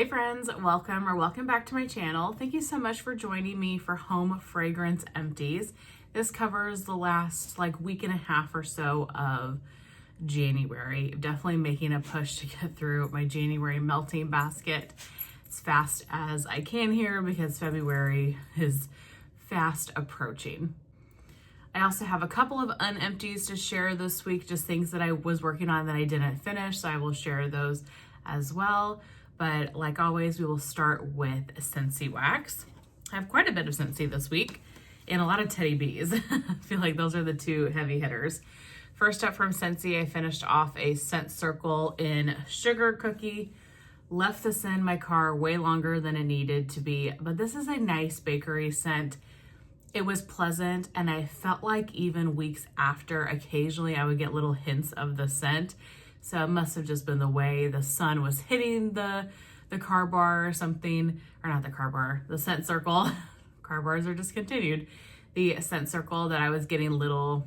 Hey friends, welcome back to my channel. Thank you so much for joining me for Home Fragrance Empties. This covers the last week and a half or so of January. Definitely making a push to get through my January melting basket as fast as I can here because February is fast approaching. I also have a couple of unempties to share this week, just things that I was working on that I didn't finish, so I will share those as well. But like always, we will start with Scentsy wax. I have quite a bit of Scentsy this week and a lot of Teddy Bees. I feel like those are the two heavy hitters. First up from Scentsy, I finished off a scent circle in Sugar Cookie. Left this in my car way longer than it needed to be, but this is a nice bakery scent. It was pleasant, and I felt like even weeks after, occasionally I would get little hints of the scent. So it must have just been the way the sun was hitting the car bar or something, or not the car bar, the scent circle. Car bars are discontinued. The scent circle that I was getting little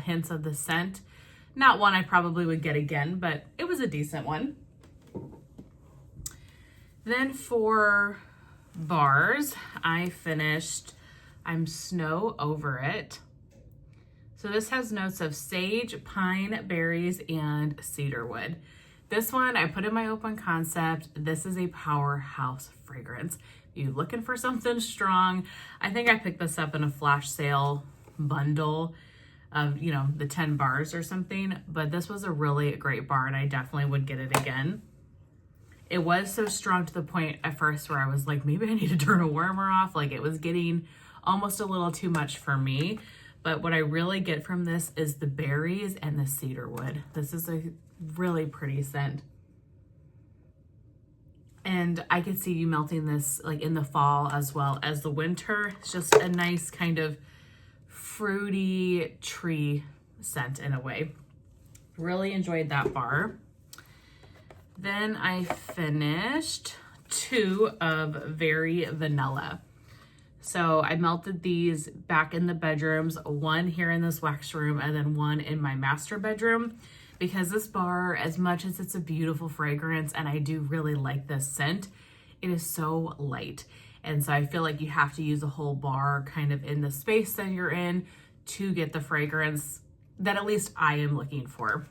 hints of the scent. Not one I probably would get again, but it was a decent one. Then for bars, I finished I'm Snow Over It. So this has notes of sage, pine, berries, and cedarwood. This one I put in my open concept. This is a powerhouse fragrance. If you're looking for something strong, I think I picked this up in a flash sale bundle of, the 10 bars or something, but this was a really great bar and I definitely would get it again. It was so strong to the point at first where I was like, maybe I need to turn a warmer off. Like it was getting almost a little too much for me. But what I really get from this is the berries and the cedarwood. This is a really pretty scent. And I could see you melting this in the fall as well as the winter. It's just a nice kind of fruity tree scent in a way. Really enjoyed that bar. Then I finished 2 of Very Vanilla. So I melted these back in the bedrooms, one here in this wax room and then one in my master bedroom, because this bar, as much as it's a beautiful fragrance and I do really like this scent, it is so light. And so I feel like you have to use a whole bar kind of in the space that you're in to get the fragrance that at least I am looking for.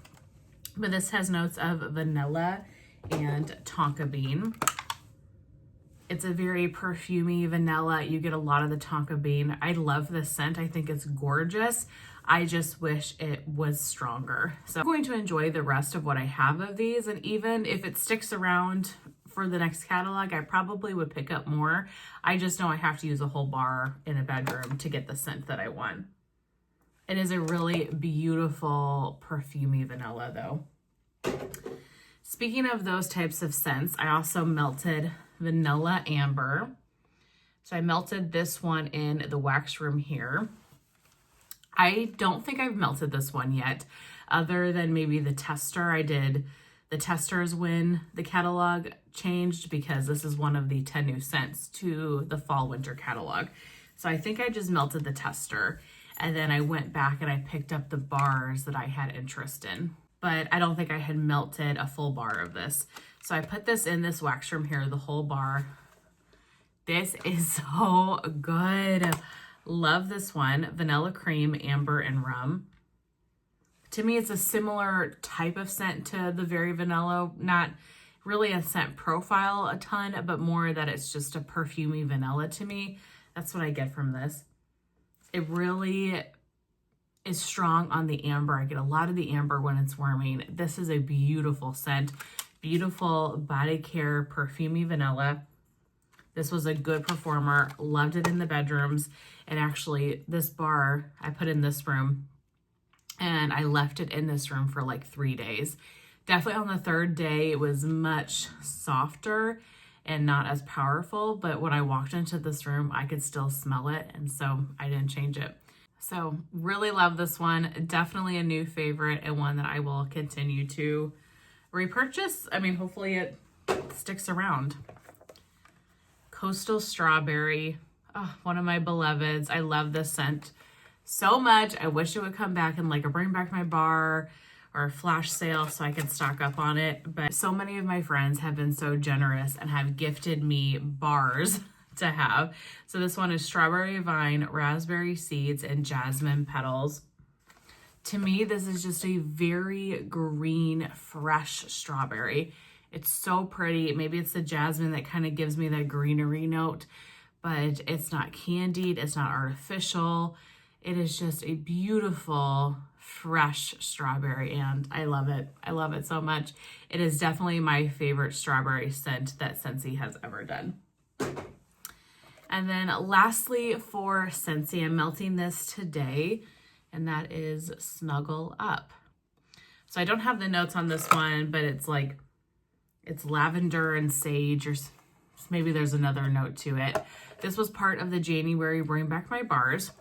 But this has notes of vanilla and tonka bean. It's a very perfumey vanilla. You get a lot of the tonka bean. I love this scent. I think it's gorgeous. I just wish it was stronger. So I'm going to enjoy the rest of what I have of these. And even if it sticks around for the next catalog, I probably would pick up more. I just know I have to use a whole bar in a bedroom to get the scent that I want. It is a really beautiful perfumey vanilla though. Speaking of those types of scents, I also melted Vanilla Amber. So I melted this one in the wax room here. I don't think I've melted this one yet, other than maybe the tester. I did the testers when the catalog changed because this is one of the 10 new scents to the fall winter catalog. So I think I just melted the tester and then I went back and I picked up the bars that I had interest in. But I don't think I had melted a full bar of this. So I put this in this wax room here, the whole bar. This is so good. Love this one. Vanilla cream, amber, and rum. To me, it's a similar type of scent to the Very Vanilla. Not really a scent profile a ton, but more that it's just a perfumey vanilla to me. That's what I get from this. It really is strong on the amber. I get a lot of the amber when it's warming. This is a beautiful scent. Beautiful body care, perfumey vanilla. This was a good performer. Loved it in the bedrooms. And actually, this bar I put in this room and I left it in this room for 3 days. Definitely on the 3rd day, it was much softer and not as powerful. But when I walked into this room, I could still smell it. And so I didn't change it. So really love this one. Definitely a new favorite and one that I will continue to repurchase. I mean, hopefully it sticks around. Coastal Strawberry. Oh, one of my beloveds. I love this scent so much. I wish it would come back and bring back my bar or a flash sale so I can stock up on it. But so many of my friends have been so generous and have gifted me bars to have. So this one is strawberry vine, raspberry seeds, and jasmine petals. To me, this is just a very green, fresh strawberry. It's so pretty. Maybe it's the jasmine that kind of gives me that greenery note, but it's not candied. It's not artificial. It is just a beautiful, fresh strawberry, and I love it. I love it so much. It is definitely my favorite strawberry scent that Scentsy has ever done. And then lastly for Scentsy, I'm melting this today, and that is Snuggle Up. So I don't have the notes on this one, but it's like, it's lavender and sage, or maybe there's another note to it. This was part of the January Bring Back My Bars.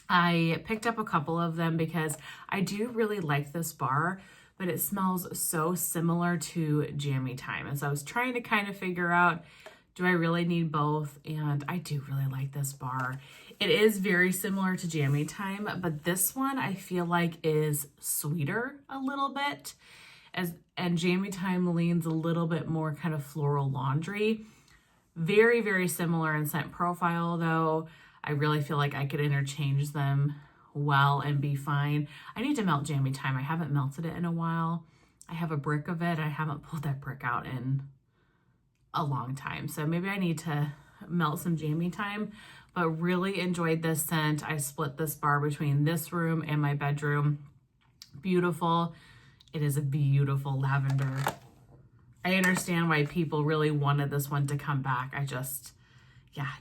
I picked up a couple of them because I do really like this bar, but it smells so similar to Jammy Time. And so I was trying to kind of figure out, do I really need both? And I do really like this bar. It is very similar to Jammy Time, but this one I feel like is sweeter a little bit, and Jammy Time leans a little bit more kind of floral laundry. Very, very similar in scent profile though. I really feel like I could interchange them well and be fine. I need to melt Jammy Time. I haven't melted it in a while. I have a brick of it. I haven't pulled that brick out in a long time. So maybe I need to melt some Jammy Time, but really enjoyed this scent. I split this bar between this room and my bedroom. Beautiful. It is a beautiful lavender. I understand why people really wanted this one to come back. I just,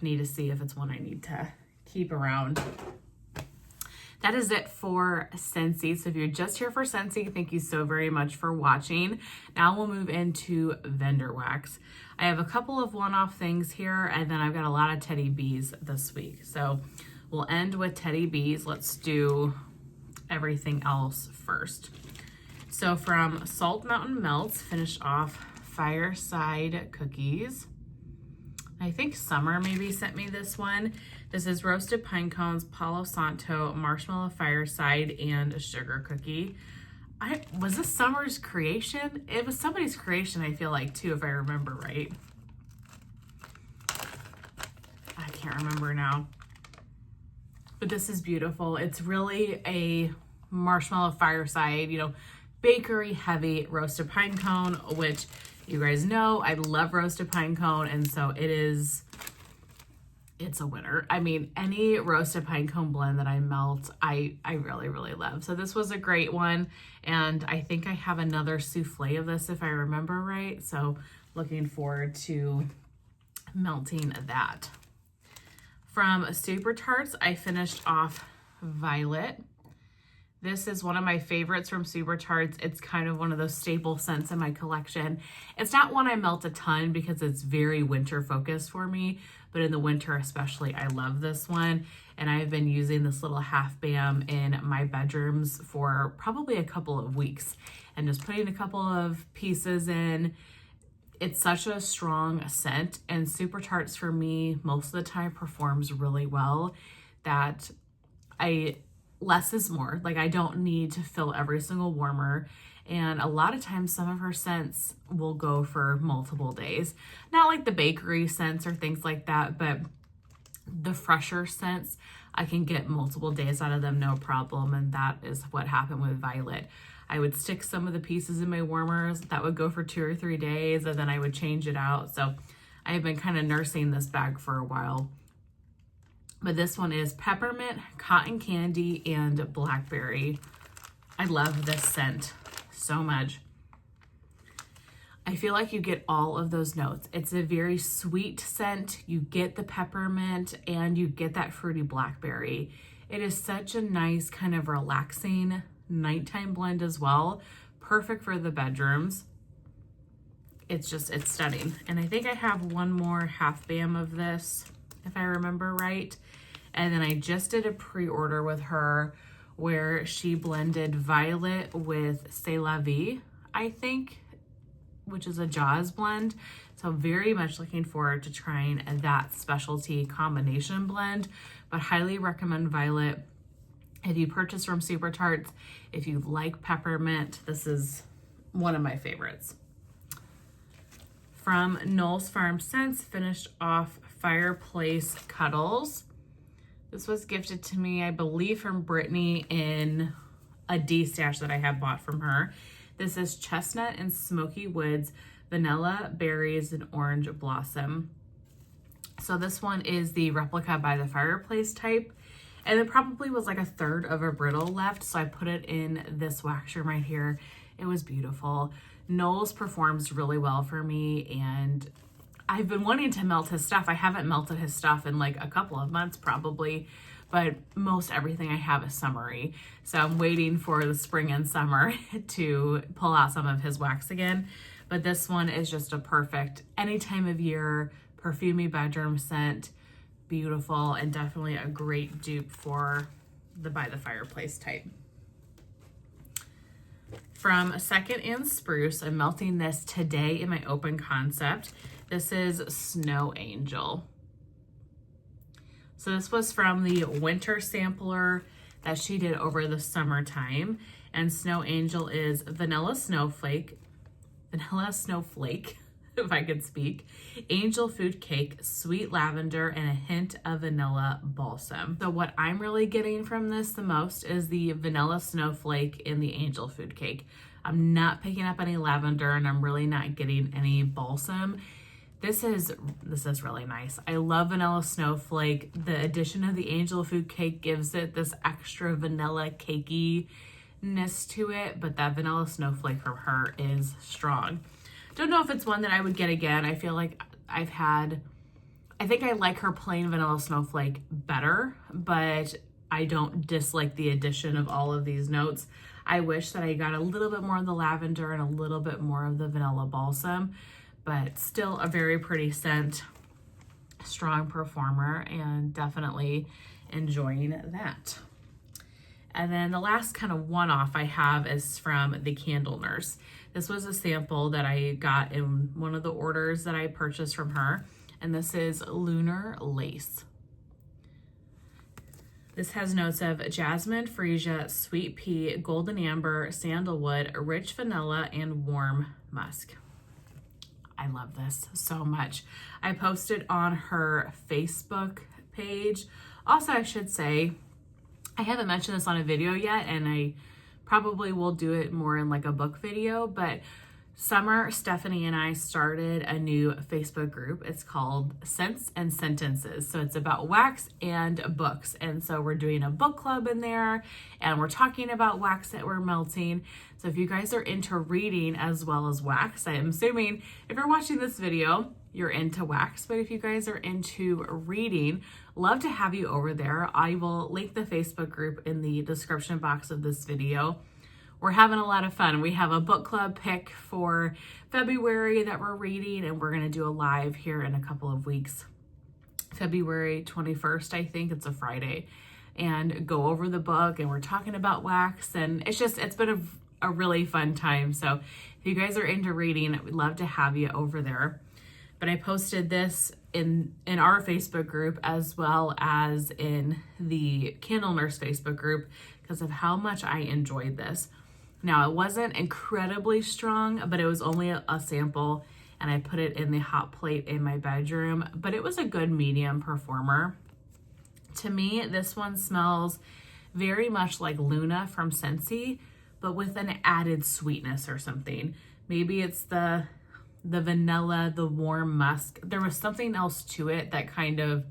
need to see if it's one I need to keep around. That is it for Scentsy. So if you're just here for Scentsy, thank you so very much for watching. Now we'll move into vendor wax. I have a couple of one-off things here, and then I've got a lot of Teddy Bees this week. So we'll end with Teddy Bees. Let's do everything else first. So from Salt Mountain Melts, finish off Fireside Cookies. I think Summer maybe sent me this one. This is roasted pine cones, Palo Santo, marshmallow fireside, and a sugar cookie. Was this Summer's creation? It was somebody's creation, I feel like, too, if I remember right. I can't remember now. But this is beautiful. It's really a marshmallow fireside, bakery heavy roasted pine cone, which you guys know I love roasted pine cone, and so it's a winner. I mean, any roasted pine cone blend that I melt, I really, really love. So this was a great one, and I think I have another souffle of this if I remember right. So looking forward to melting that. From Super Tarts, I finished off Violet. This is one of my favorites from Super Tarts. It's kind of one of those staple scents in my collection. It's not one I melt a ton because it's very winter focused for me, but in the winter especially, I love this one. And I've been using this little half bam in my bedrooms for probably a couple of weeks and just putting a couple of pieces in. It's such a strong scent, and Super Tarts for me most of the time performs really well, that less is more. Like, I don't need to fill every single warmer. And a lot of times some of her scents will go for multiple days. Not like the bakery scents or things like that, but the fresher scents, I can get multiple days out of them, no problem. And that is what happened with Violet. I would stick some of the pieces in my warmers that would go for 2 or 3 days, and then I would change it out. So I have been kind of nursing this bag for a while. But this one is peppermint, cotton candy, and blackberry. I love this scent so much. I feel like you get all of those notes. It's a very sweet scent. You get the peppermint and you get that fruity blackberry. It is such a nice kind of relaxing nighttime blend as well. Perfect for the bedrooms. It's stunning. And I think I have one more half bam of this, if I remember right. And then I just did a pre-order with her where she blended Violet with C'est La Vie, I think, which is a Jaws blend. So very much looking forward to trying that specialty combination blend, but highly recommend Violet. If you purchase from Super Tarts, if you like peppermint, this is one of my favorites. From Knowles Farm Scents, finished off Fireplace Cuddles. This was gifted to me, I believe, from Brittany in a D-stash that I have bought from her. This is Chestnut and Smoky Woods, Vanilla, Berries, and Orange Blossom. So this one is the replica by the fireplace type. And it probably was like a third of a brittle left, so I put it in this wax room right here. It was beautiful. Knowles performs really well for me, and I've been wanting to melt his stuff. I haven't melted his stuff in like a couple of months probably, but most everything I have is summery. So I'm waiting for the spring and summer to pull out some of his wax again. But this one is just a perfect any time of year perfumey bedroom scent. Beautiful, and definitely a great dupe for the by the fireplace type. From Second and Spruce, I'm melting this today in my open concept. This is Snow Angel. So this was from the winter sampler that she did over the summertime. And Snow Angel is vanilla snowflake, if I could speak, angel food cake, sweet lavender, and a hint of vanilla balsam. So what I'm really getting from this the most is the vanilla snowflake in the angel food cake. I'm not picking up any lavender, and I'm really not getting any balsam. This is really nice. I love vanilla snowflake. The addition of the angel food cake gives it this extra vanilla cakiness to it, but that vanilla snowflake from her is strong. Don't know if it's one that I would get again. I feel like I think I like her plain vanilla snowflake better, but I don't dislike the addition of all of these notes. I wish that I got a little bit more of the lavender and a little bit more of the vanilla balsam, but still a very pretty scent, strong performer, and definitely enjoying that. And then the last kind of one-off I have is from the Candle Nurse. This was a sample that I got in one of the orders that I purchased from her, and this is Lunar Lace. This has notes of jasmine, freesia, sweet pea, golden amber, sandalwood, rich vanilla, and warm musk. I love this so much. I posted on her Facebook page. Also, I should say, I haven't mentioned this on a video yet, and I probably will do it more in like a book video, but Summer, Stephanie, and I started a new Facebook group. It's called Scents and Sentences. So it's about wax and books. And so we're doing a book club in there, and we're talking about wax that we're melting. So if you guys are into reading as well as wax, I am assuming if you're watching this video, you're into wax, but if you guys are into reading, love to have you over there. I will link the Facebook group in the description box of this video. We're having a lot of fun. We have a book club pick for February that we're reading, and we're going to do a live here in a couple of weeks. February 21st, I think it's a Friday, and go over the book, and we're talking about wax, and it's been a really fun time. So if you guys are into reading, we'd love to have you over there. But I posted this in our Facebook group as well as in the Candle Nurse Facebook group because of how much I enjoyed this. Now, it wasn't incredibly strong, but it was only a sample, and I put it in the hot plate in my bedroom, but it was a good medium performer. To me, this one smells very much like Luna from Scentsy, but with an added sweetness or something. Maybe it's the vanilla, the warm musk. There was something else to it that kind of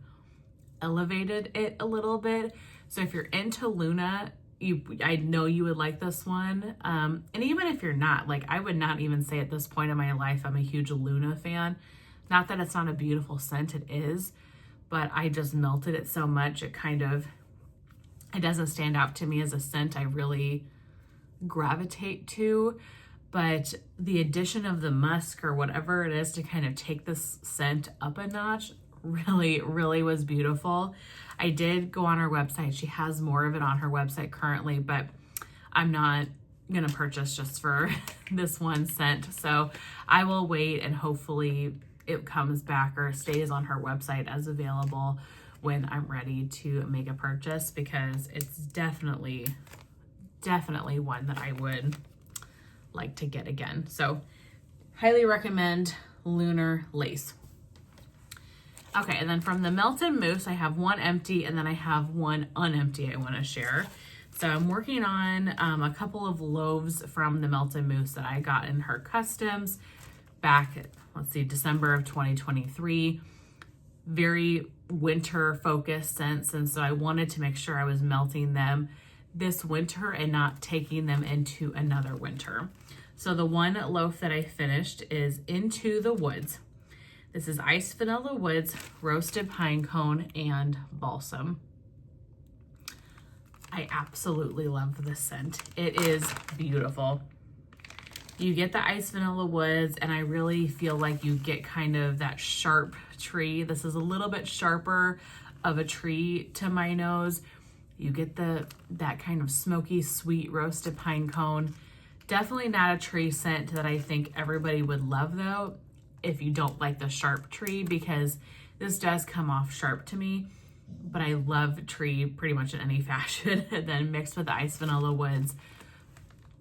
elevated it a little bit. So if you're into Luna, I know you would like this one. And even if you're not, like, I would not even say at this point in my life I'm a huge Luna fan. Not that it's not a beautiful scent, it is, but I just melted it so much it doesn't stand out to me as a scent I really gravitate to. But the addition of the musk or whatever it is to kind of take this scent up a notch really, really was beautiful. I did go on her website. She has more of it on her website currently, but I'm not going to purchase just for this one scent. So I will wait, and hopefully it comes back or stays on her website as available when I'm ready to make a purchase, because it's definitely one that I would like to get again. So highly recommend Lunar Lace. Okay, and then from the Melted Mousse, I have one empty and then I have one unempty I want to share. So I'm working on a couple of loaves from the Melted Mousse that I got in her customs back, let's see, December of 2023. Very winter focused scents, and so I wanted to make sure I was melting them this winter and not taking them into another winter. So the one loaf that I finished is Into the Woods. This is Iced Vanilla Woods, Roasted Pine Cone, and Balsam. I absolutely love this scent. It is beautiful. You get the Iced Vanilla Woods, and I really feel like you get kind of that sharp tree. This is a little bit sharper of a tree to my nose. You get that kind of smoky, sweet roasted pine cone. Definitely not a tree scent that I think everybody would love, though, if you don't like the sharp tree, because this does come off sharp to me. But I love tree pretty much in any fashion. And then mixed with the Iced Vanilla Woods.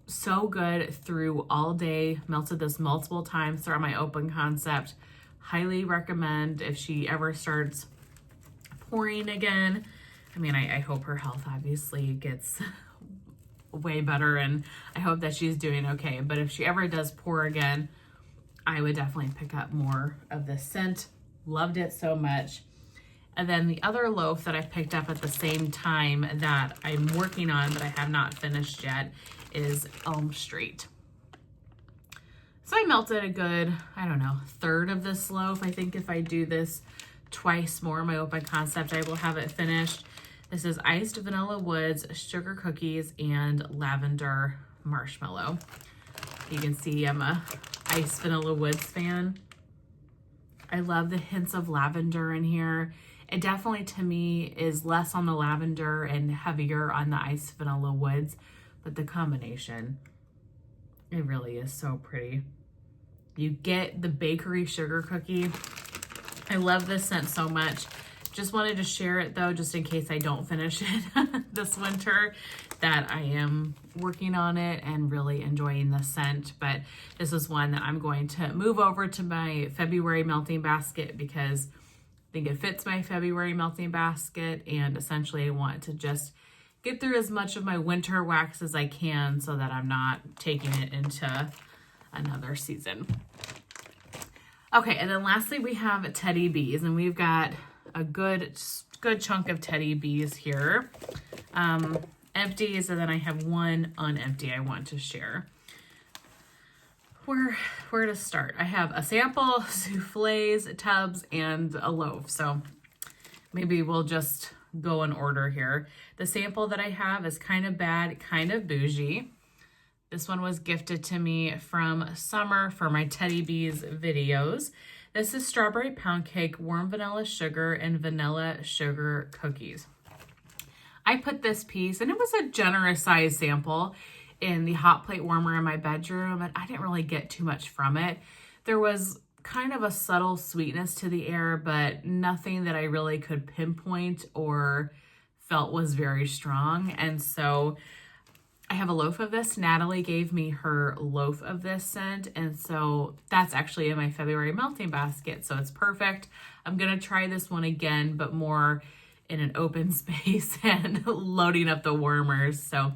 So good through all day. Melted this multiple times throughout my open concept. Highly recommend if she ever starts pouring again. I mean, I hope her health obviously gets way better, and I hope that she's doing okay. But if she ever does pour again, I would definitely pick up more of this scent. Loved it so much. And then the other loaf that I picked up at the same time that I'm working on, but I have not finished yet, is Elm Street. So I melted a good, I don't know, third of this loaf. I think if I do this twice more in my open concept, I will have it finished. This is Iced Vanilla Woods, Sugar Cookies, and Lavender Marshmallow. You can see I'm a Iced Vanilla Woods fan. I love the hints of lavender in here. It definitely, to me, is less on the lavender and heavier on the Iced Vanilla Woods, but the combination, it really is so pretty. You get the bakery sugar cookie. I love this scent so much. Just wanted to share it, though, just in case I don't finish it this winter, that I am working on it and really enjoying the scent. But this is one that I'm going to move over to my February melting basket, because I think it fits my February melting basket, and essentially I want to just get through as much of my winter wax as I can so that I'm not taking it into another season. Okay, and then lastly we have Teddy Bees, and we've got a good chunk of Teddy Bees here. Empties, and then I have one unempty I want to share. Where to start? I have a sample, souffles, tubs, and a loaf. So maybe we'll just go in order here. The sample that I have is Kind of Bad, Kind of Bougie. This one was gifted to me from Summer for my Teddy Bees videos. This is Strawberry Pound Cake, Warm Vanilla Sugar, and Vanilla Sugar Cookies. I put this piece, and it was a generous size sample, in the hot plate warmer in my bedroom, and I didn't really get too much from it. There was kind of a subtle sweetness to the air, but nothing that I really could pinpoint or felt was very strong. And so I have a loaf of this. Natalie gave me her loaf of this scent, and so that's actually in my February melting basket, so it's perfect. I'm gonna try this one again, but more in an open space and loading up the warmers. So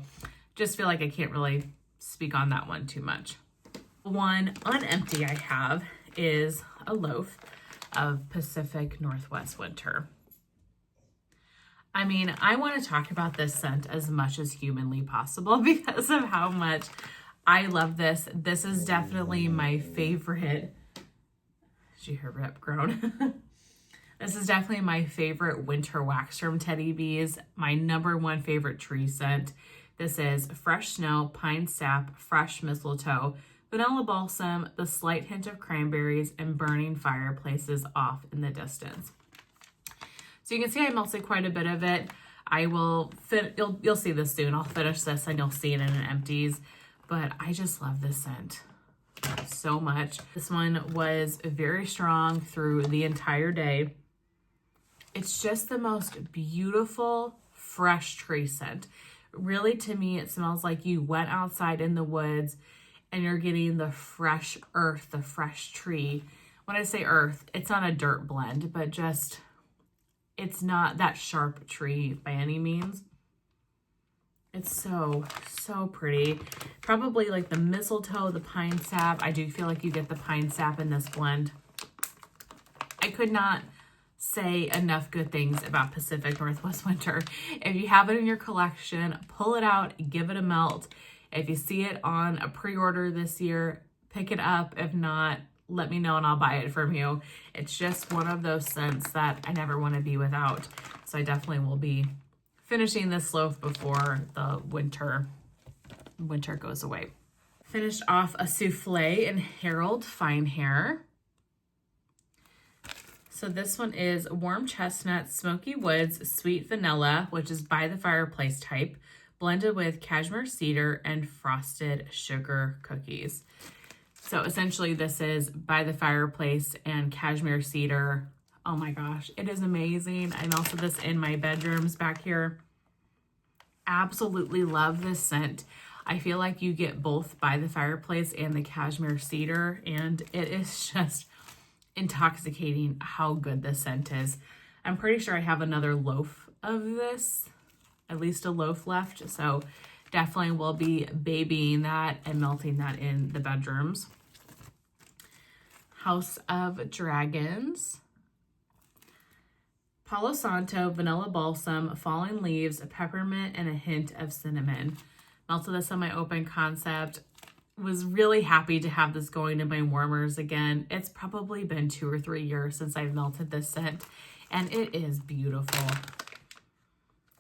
just feel like I can't really speak on that one too much. One unempty I have is a loaf of Pacific Northwest Winter. I mean, I want to talk about this scent as much as humanly possible because of how much I love this. This is definitely my favorite. Did you hear Rip groan? This is definitely my favorite winter wax from Teddy Bees. My #1 favorite tree scent. This is Fresh Snow, Pine Sap, Fresh Mistletoe, Vanilla Balsam, the slight hint of cranberries, and burning fireplaces off in the distance. So you can see I melted quite a bit of it. I will you'll see this soon. I'll finish this and you'll see it in an empties. But I just love this scent so much. This one was very strong through the entire day. It's just the most beautiful, fresh tree scent. Really, to me, it smells like you went outside in the woods and you're getting the fresh earth, the fresh tree. When I say earth, it's not a dirt blend, but just, it's not that sharp tree by any means. It's so, so pretty. Probably like the mistletoe, the pine sap. I do feel like you get the pine sap in this blend. I could not say enough good things about Pacific Northwest Winter. If you have it in your collection, pull it out, give it a melt. If you see it on a pre-order this year, pick it up. If not, let me know and I'll buy it from you. It's just one of those scents that I never want to be without. So I definitely will be finishing this loaf before the winter goes away. Finished off a souffle in Harold Fine Hair. So this one is warm chestnut, smoky woods, sweet vanilla, which is by the fireplace type, blended with cashmere cedar and frosted sugar cookies. So essentially this is by the fireplace and cashmere cedar. Oh my gosh, it is amazing. I melted this in my bedrooms back here. Absolutely love this scent. I feel like you get both by the fireplace and the cashmere cedar, and it is just intoxicating how good this scent is. I'm pretty sure I have another loaf of this, at least a loaf left, so definitely will be babying that and melting that in the bedrooms. House of Dragons. Palo Santo, vanilla balsam, fallen leaves, peppermint, and a hint of cinnamon. Melted this on my open concept. Was really happy to have this going in my warmers again. It's probably been 2 or 3 years since I've melted this scent, and it is beautiful.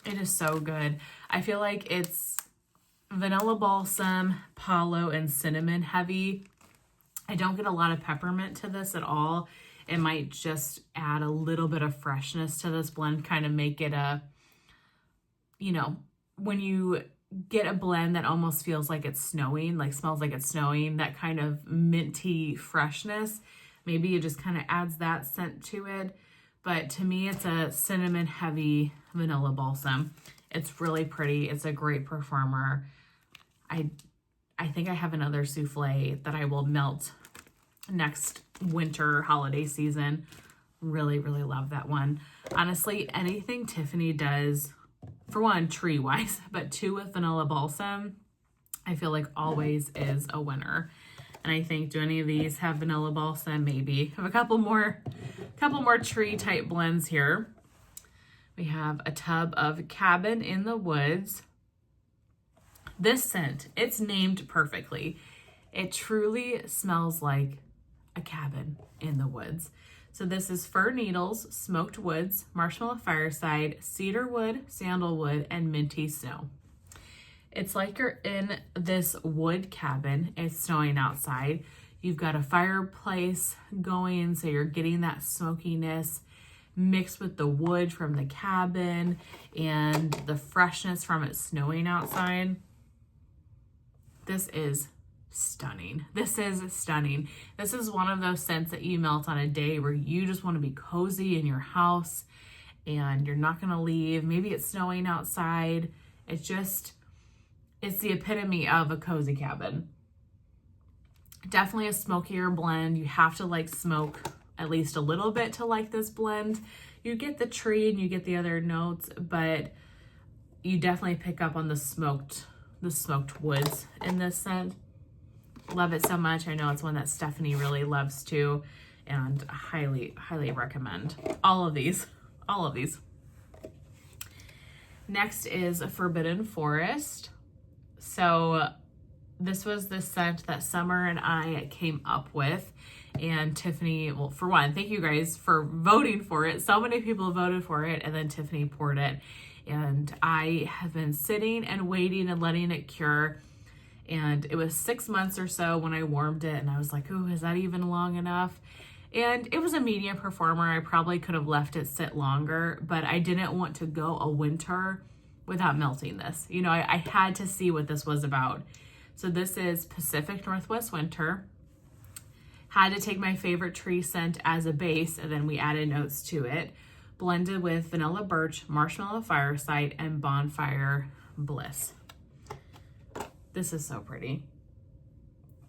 It is so good. I feel like it's vanilla balsam, palo, and cinnamon heavy. I don't get a lot of peppermint to this at all. It might just add a little bit of freshness to this blend, kind of make it a, you know, when you get a blend that almost feels like it's snowing, like smells like it's snowing, that kind of minty freshness, maybe it just kind of adds that scent to it. But to me, it's a cinnamon heavy vanilla balsam. It's really pretty. It's a great performer. I think I have another souffle that I will melt next winter holiday season. Really, really love that one. Honestly, anything Tiffany does, for one, tree-wise, but two, with vanilla balsam, I feel like always is a winner. And I think, do any of these have vanilla balsam? Maybe. I have a couple more tree type blends here. We have a tub of Cabin in the Woods. This scent, it's named perfectly. It truly smells like a cabin in the woods. So this is fir needles, smoked woods, marshmallow fireside, cedar wood, sandalwood, and minty snow. It's like you're in this wood cabin. It's snowing outside. You've got a fireplace going, so you're getting that smokiness mixed with the wood from the cabin and the freshness from it snowing outside. This is stunning. This is stunning. This is one of those scents that you melt on a day where you just want to be cozy in your house and you're not going to leave. Maybe it's snowing outside. It's the epitome of a cozy cabin. Definitely a smokier blend. You have to like smoke at least a little bit to like this blend. You get the tree and you get the other notes, but you definitely pick up on the smoked woods in this scent. Love it so much. I know it's one that Stephanie really loves too, and highly, highly recommend all of these. Next is Forbidden Forest. So this was the scent that Summer and I came up with, and Tiffany, well, for one, thank you guys for voting for it. So many people voted for it, and then Tiffany poured it. And I have been sitting and waiting and letting it cure. And it was 6 months or so when I warmed it, and I was like, ooh, is that even long enough? And it was a medium performer. I probably could have left it sit longer, but I didn't want to go a winter without melting this. You know, I had to see what this was about. So this is Pacific Northwest Winter. Had to take my favorite tree scent as a base, and then we added notes to it. blended with Vanilla Birch, Marshmallow Fireside, and Bonfire Bliss. This is so pretty.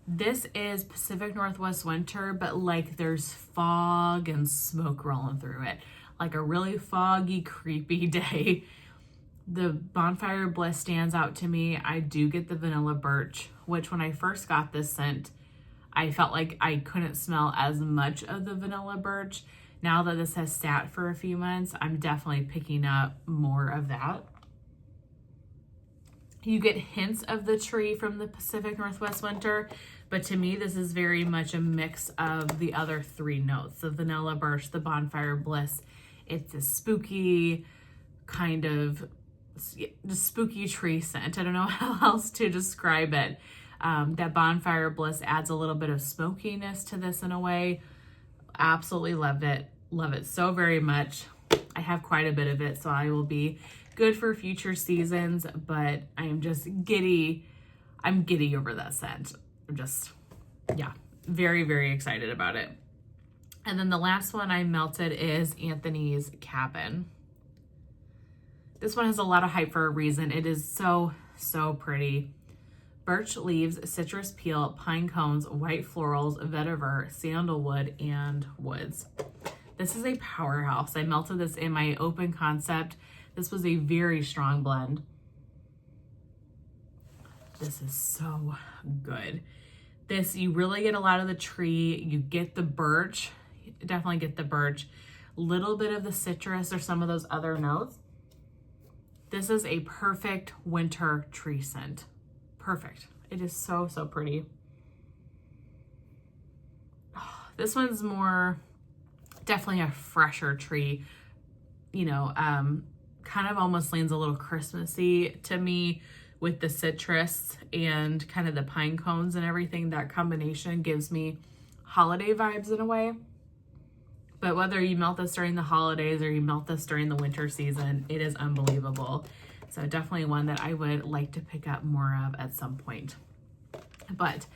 This is Pacific Northwest winter, but like there's fog and smoke rolling through it. Like a really foggy, creepy day. The Bonfire Bliss stands out to me. I do get the Vanilla Birch, which when I first got this scent, I felt like I couldn't smell as much of the Vanilla Birch. Now that this has sat for a few months, I'm definitely picking up more of that. You get hints of the tree from the Pacific Northwest winter, but to me, this is very much a mix of the other three notes, the Vanilla Birch, the Bonfire Bliss. It's a spooky kind of just spooky tree scent. I don't know how else to describe it. That Bonfire Bliss adds a little bit of smokiness to this in a way. Absolutely loved it. Love it so very much. I have quite a bit of it, so I will be good for future seasons, but I'm just giddy. I'm giddy over that scent. I'm just, yeah, very, very excited about it. And then the last one I melted is Anthony's Cabin. This one has a lot of hype for a reason. It is so, so pretty. Birch leaves, citrus peel, pine cones, white florals, vetiver, sandalwood, and woods. This is a powerhouse. I melted this in my open concept. This was a very strong blend. This is so good. This, you really get a lot of the tree. You get the birch. You definitely get the birch. A little bit of the citrus or some of those other notes. This is a perfect winter tree scent. Perfect. It is so, so pretty. Oh, this one's more, definitely a fresher tree. You know, kind of almost leans a little Christmassy to me with the citrus and kind of the pine cones and everything. That combination gives me holiday vibes in a way. But whether you melt this during the holidays or you melt this during the winter season, it is unbelievable. So definitely one that I would like to pick up more of at some point. But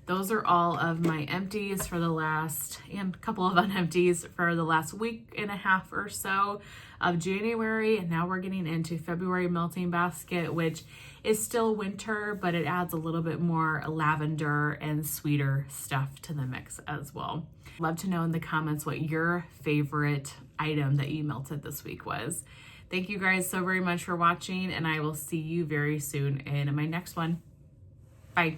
those are all of my empties for the last, and a couple of unempties for the last week and a half or so of January. And now we're getting into February melting basket, which is still winter, but it adds a little bit more lavender and sweeter stuff to the mix as well. Love to know in the comments what your favorite item that you melted this week was. Thank you guys so very much for watching, and I will see you very soon in my next one. Bye.